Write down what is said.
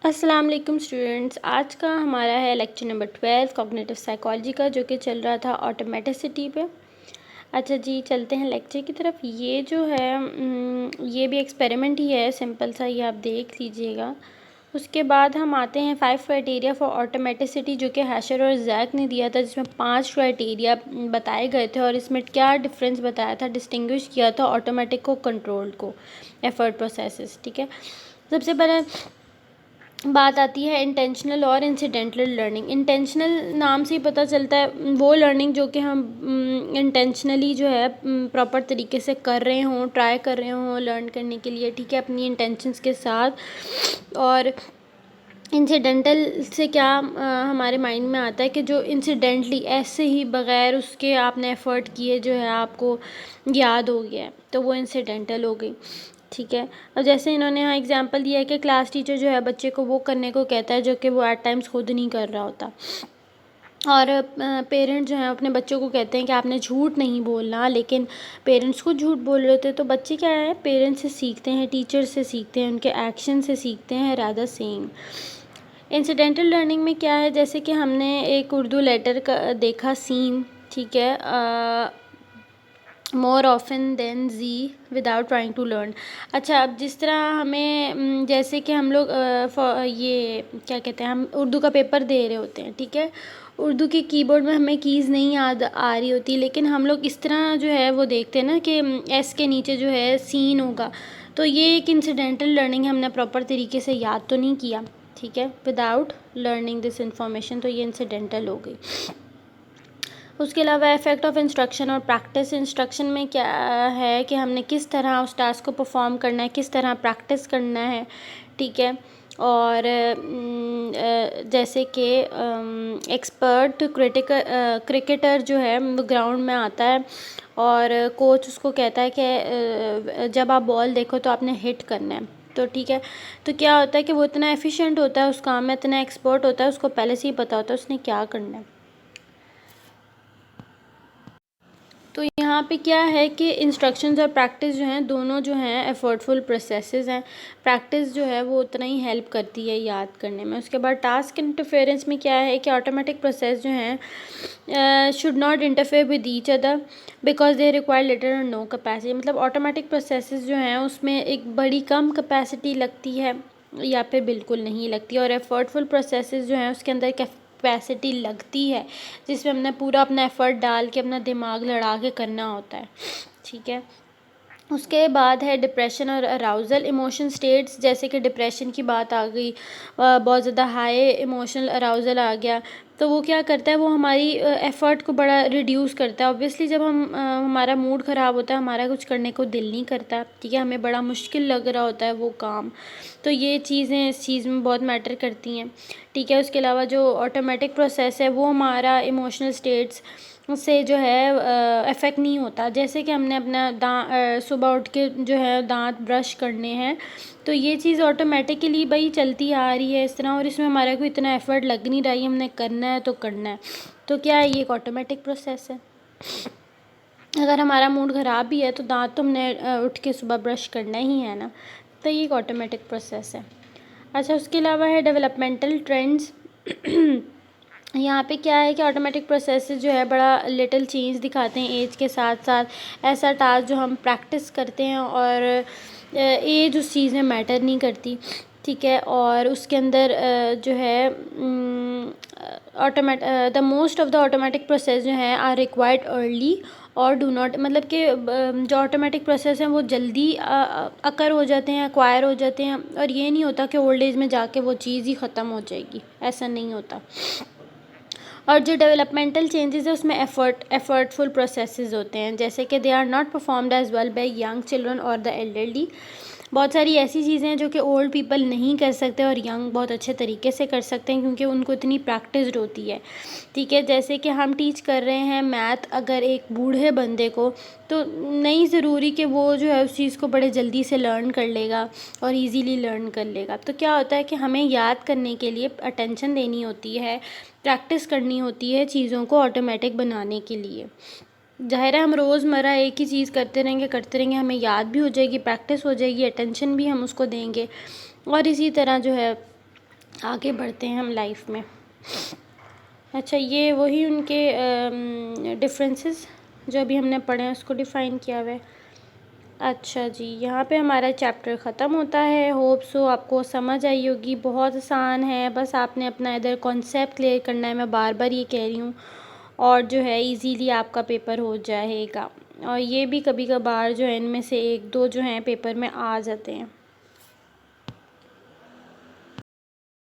अस्सलाम वालेकुम स्टूडेंट्स। आज का हमारा है लेक्चर नंबर 12 कॉग्निटिव साइकोलॉजी का, जो कि चल रहा था ऑटोमेटिसिटी पे। अच्छा जी, चलते हैं लेक्चर की तरफ। ये जो है ये भी एक्सपेरिमेंट ही है, सिंपल सा, ये आप देख लीजिएगा। उसके बाद हम आते हैं 5 क्राइटेरिया फॉर ऑटोमेटिसिटी, जो कि हैशर और जैक ने दिया था, जिसमें 5 क्राइटेरिया बताए गए थे और इसमें क्या डिफरेंस बताया था, डिस्टिंग्विश किया था ऑटोमेटिक को कंट्रोल्ड को, एफर्ट प्रोसेसेस। ठीक है, सबसे पहले बात आती है इंटेंशनल और इंसिडेंटल लर्निंग। इंटेंशनल नाम से ही पता चलता है वो लर्निंग जो कि हम इंटेंशनली जो है प्रॉपर तरीके से कर रहे हों, ट्राई कर रहे हों लर्न करने के लिए, ठीक है, अपनी इंटेंशंस के साथ। और इंसिडेंटल से क्या हमारे माइंड में आता है कि जो इंसिडेंटली ऐसे ही बग़ैर उसके आपने एफ़र्ट किए जो है आपको याद हो गया है, तो वो इंसिडेंटल हो गई। ठीक है, और जैसे इन्होंने यहाँ एग्जांपल दिया है कि क्लास टीचर जो है बच्चे को वो करने को कहता है जो कि वो एट टाइम्स खुद नहीं कर रहा होता, और पेरेंट्स जो हैं अपने बच्चों को कहते हैं कि आपने झूठ नहीं बोलना, लेकिन पेरेंट्स खुद झूठ बोल रहे होते हैं। तो बच्चे क्या है, पेरेंट्स से सीखते हैं, टीचर से सीखते हैं, उनके एक्शन से सीखते हैं रादर सेइंग। इंसिडेंटल लर्निंग में क्या है, जैसे कि हमने एक उर्दू लेटर का देखा सीन, ठीक है, मोर ऑफन देन जी विदाउट ट्राइंग टू लर्न। अच्छा, अब जिस तरह हमें जैसे कि हम लोग ये क्या कहते हैं, हम उर्दू का पेपर दे रहे होते हैं, ठीक है, उर्दू के कीबोर्ड में हमें कीज़ नहीं याद आ रही होती, लेकिन हम लोग इस तरह जो है वो देखते हैं ना कि एस के नीचे जो है सीन होगा, तो ये एक इंसिडेंटल लर्निंग है, हमने प्रॉपर तरीके से याद तो नहीं किया, ठीक है, विदाउट लर्निंग दिस इंफॉर्मेशन, तो ये इंसिडेंटल हो गई। उसके अलावा इफ़ेक्ट ऑफ इंस्ट्रक्शन और प्रैक्टिस। इंस्ट्रक्शन में क्या है कि हमने किस तरह उस टास्क को परफॉर्म करना है, किस तरह प्रैक्टिस करना है, ठीक है, और जैसे कि एक्सपर्ट क्रिकेटर जो है वो ग्राउंड में आता है और कोच उसको कहता है कि जब आप बॉल देखो तो आपने हिट करना है, तो ठीक है, तो क्या होता है कि वो इतना एफिशिएंट होता है उस काम में, इतना एक्सपर्ट होता है, उसको पहले से ही पता होता है उसने क्या करना है। तो यहाँ पे क्या है कि इंस्ट्रक्शंस और प्रैक्टिस जो हैं दोनों जो हैं एफर्टफुल प्रोसेसेस हैं। प्रैक्टिस जो है वो उतना ही हेल्प करती है याद करने में। उसके बाद टास्क इंटरफेरेंस में क्या है कि ऑटोमेटिक प्रोसेस जो हैं should not interfere with each other because they require little और नो कैपेसिटी। मतलब ऑटोमेटिक प्रोसेसेस जो हैं उसमें एक बड़ी कम कैपेसिटी लगती है या फिर बिल्कुल नहीं लगती, और एफर्टफुल प्रोसेसेस जो हैं उसके अंदर कैपेसिटी लगती है, जिसमें हमने पूरा अपना एफ़र्ट डाल के अपना दिमाग लड़ा के करना होता है, ठीक है। उसके बाद है डिप्रेशन और अराउज़ल इमोशन स्टेट्स। जैसे कि डिप्रेशन की बात आ गई, बहुत ज़्यादा हाई इमोशनल अराउज़ल आ गया, तो वो क्या करता है, वो हमारी एफ़र्ट को बड़ा रिड्यूस करता है। ऑब्वियसली जब हमारा मूड ख़राब होता है, हमारा कुछ करने को दिल नहीं करता, ठीक है, हमें बड़ा मुश्किल लग रहा होता है वो काम, तो ये चीज़ें इस चीज़ में बहुत मैटर करती हैं, ठीक है। उसके अलावा जो ऑटोमेटिक प्रोसेस है वो हमारा इमोशनल स्टेट्स से जो है इफ़ेक्ट नहीं होता। जैसे कि हमने अपना सुबह उठ के जो है दांत ब्रश करने हैं, तो ये चीज़ ऑटोमेटिकली भाई चलती आ रही है इस तरह, और इसमें हमारा कोई इतना एफ़र्ट लग नहीं रहा है, हमने करना है तो करना है, तो क्या है, ये एक ऑटोमेटिक प्रोसेस है। अगर हमारा मूड ख़राब भी है तो दांत तो हमने उठ के सुबह ब्रश करना ही है ना, तो ये एक ऑटोमेटिक प्रोसेस है। अच्छा, उसके अलावा है डेवलपमेंटल ट्रेंड्स। यहाँ पे क्या है कि ऑटोमेटिक प्रोसेसेस जो है बड़ा लिटिल चेंज दिखाते हैं एज के साथ साथ। ऐसा टास्क जो हम प्रैक्टिस करते हैं और एज उस चीज़ में मैटर नहीं करती, ठीक है, और उसके अंदर जो है the most of the automatic process जो हैं आर रिक्वायर्ड अर्ली और डू नॉट, मतलब कि जो ऑटोमेटिक प्रोसेस हैं वो जल्दी अकर हो जाते हैं, एक्वायर हो जाते हैं, और ये नहीं होता कि ओल्ड एज में जाके वो चीज़ ही ख़त्म हो जाएगी, ऐसा नहीं होता। और जो डेवलपमेंटल चेंजेस है उसमें एफर्टफुल प्रोसेसेस होते हैं, जैसे कि they are not performed as well by young children और द एल्डरली। बहुत सारी ऐसी चीज़ें हैं जो कि ओल्ड पीपल नहीं कर सकते और यंग बहुत अच्छे तरीके से कर सकते हैं, क्योंकि उनको इतनी प्रैक्टिस होती है, ठीक है। जैसे कि हम टीच कर रहे हैं मैथ अगर एक बूढ़े बंदे को, तो नहीं ज़रूरी कि वो जो है उस चीज़ को बड़े जल्दी से लर्न कर लेगा और इजीली लर्न कर लेगा। तो क्या होता है कि हमें याद करने के लिए अटेंशन देनी होती है, प्रैक्टिस करनी होती है चीज़ों को ऑटोमेटिक बनाने के लिए। ज़ाहिर है हम रोज़मर्रा एक ही चीज़ करते रहेंगे, हमें याद भी हो जाएगी, प्रैक्टिस हो जाएगी, अटेंशन भी हम उसको देंगे, और इसी तरह जो है आगे बढ़ते हैं हम लाइफ में। अच्छा, ये वही उनके डिफरेंसेस जो अभी हमने पढ़े हैं उसको डिफ़ाइन किया हुआ है। अच्छा जी, यहाँ पे हमारा चैप्टर ख़त्म होता है। होप सो आपको समझ आई होगी। बहुत आसान है, बस आपने अपना इधर कॉन्सेप्ट क्लियर करना है। मैं बार बार ये कह रही हूँ, और जो है इजीली आपका पेपर हो जाएगा। और ये भी कभी कभार जो है इनमें से एक दो जो हैं पेपर में आ जाते हैं।